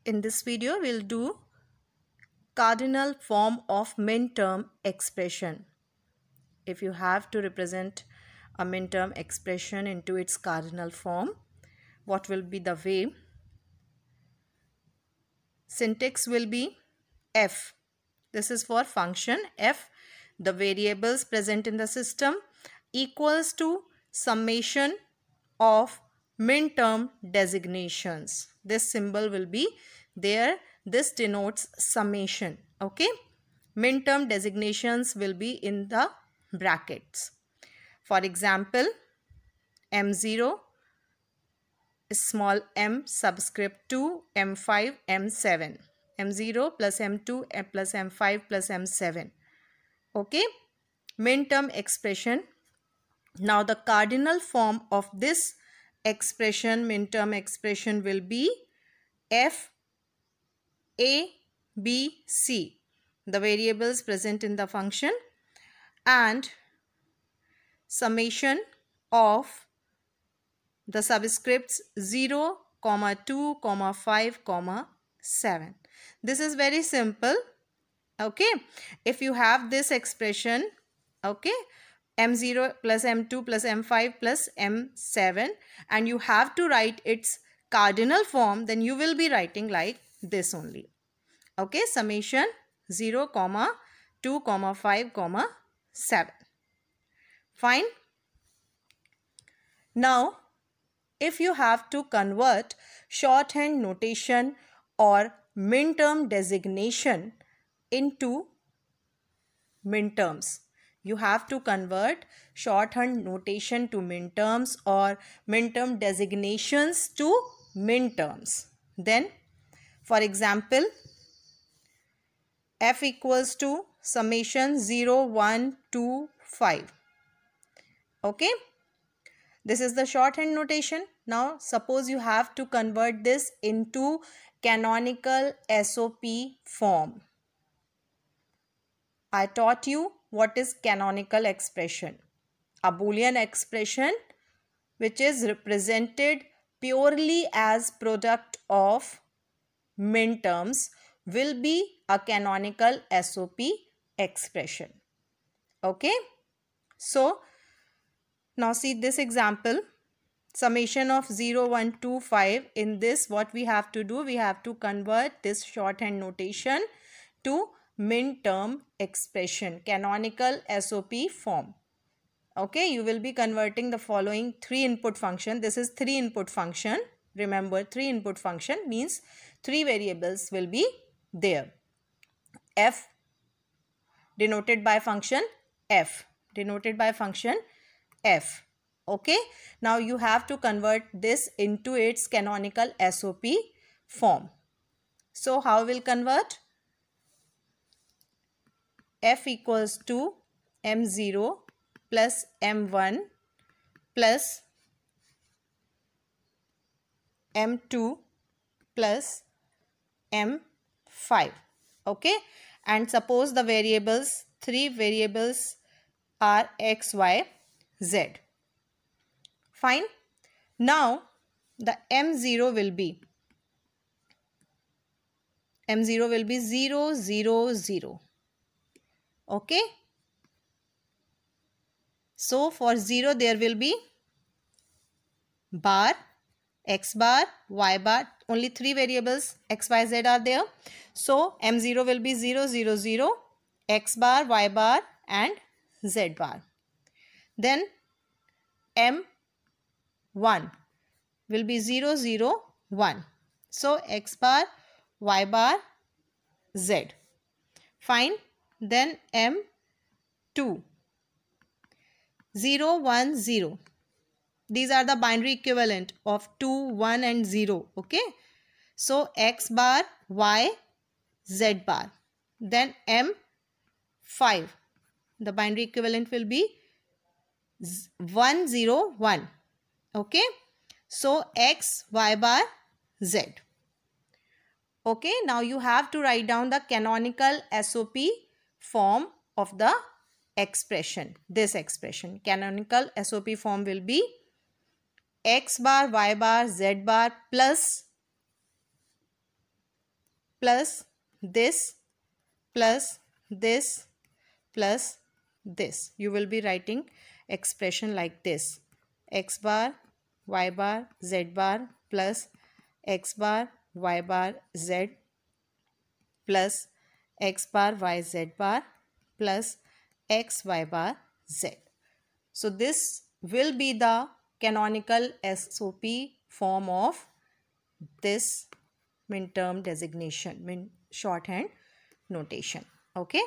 In this video, we'll do cardinal form of minterm expression. If you have to represent a minterm expression into its cardinal form, what will be the way? Syntax will be f. This is for function f, the variables present in the system, equals to summation of minterm designations. This symbol will be there. This denotes summation. Okay. Minterm designations will be in the brackets. For example, M0, small m subscript 2, M5, M7. M0 plus M2 plus M5 plus M7. Okay. Minterm expression. Now the cardinal form of this expression, minterm expression, will be f a b c, the variables present in the function, and summation of the subscripts 0, 2, 5, 7. This is very simple. Okay. If you have this expression, okay, M0 plus M2 plus M5 plus M7, and you have to write its cardinal form, then you will be writing like this only. Okay, summation 0, 2, 5, 7. Fine. Now, if you have to convert shorthand notation or minterm designation into minterms, you have to convert shorthand notation to minterms or minterm designations to minterms. Then, for example, f equals to summation 0, 1, 2, 5. Okay. This is the shorthand notation. Now, suppose you have to convert this into canonical SOP form. I taught you what is canonical expression. A Boolean expression which is represented purely as product of minterms will be a canonical SOP expression. Okay. So, now see this example. Summation of 0, 1, 2, 5. In this, what we have to do? We have to convert this shorthand notation to minterm expression, canonical SOP form. Okay, you will be converting the following 3 input function. This is 3 input function. Remember, 3 input function means 3 variables will be there. F denoted by function f, denoted by function f. Okay, now you have to convert this into its canonical SOP form. So how will convert? F equals to M0 plus M1 plus M2 plus M5. Okay, and suppose the variables, 3 variables are x, y, z. Fine. Now the M0 will be 0, 0, 0. Okay. So for 0 there will be bar, x bar, y bar. Only 3 variables x, y, z are there. So M0 will be 0, 0, 0, x bar, y bar and z bar. Then M1 will be 0, 0, 1. So x bar, y bar, z. Fine. Then M2 0, 1, 0. These are the binary equivalent of 2, 1 and 0. Okay. So x bar, y, z bar. Then M5. The binary equivalent will be 1, 0, 1. Okay. So x, y bar, z. Okay. Now you have to write down the canonical SOP form of the expression. This expression. Canonical SOP form will be x bar, y bar, z bar plus plus this plus this plus this. You will be writing expression like this: x bar y bar z bar plus x bar y bar z plus x bar y z bar plus x y bar z. So this will be the canonical SOP form of this min term designation, min shorthand notation. Okay.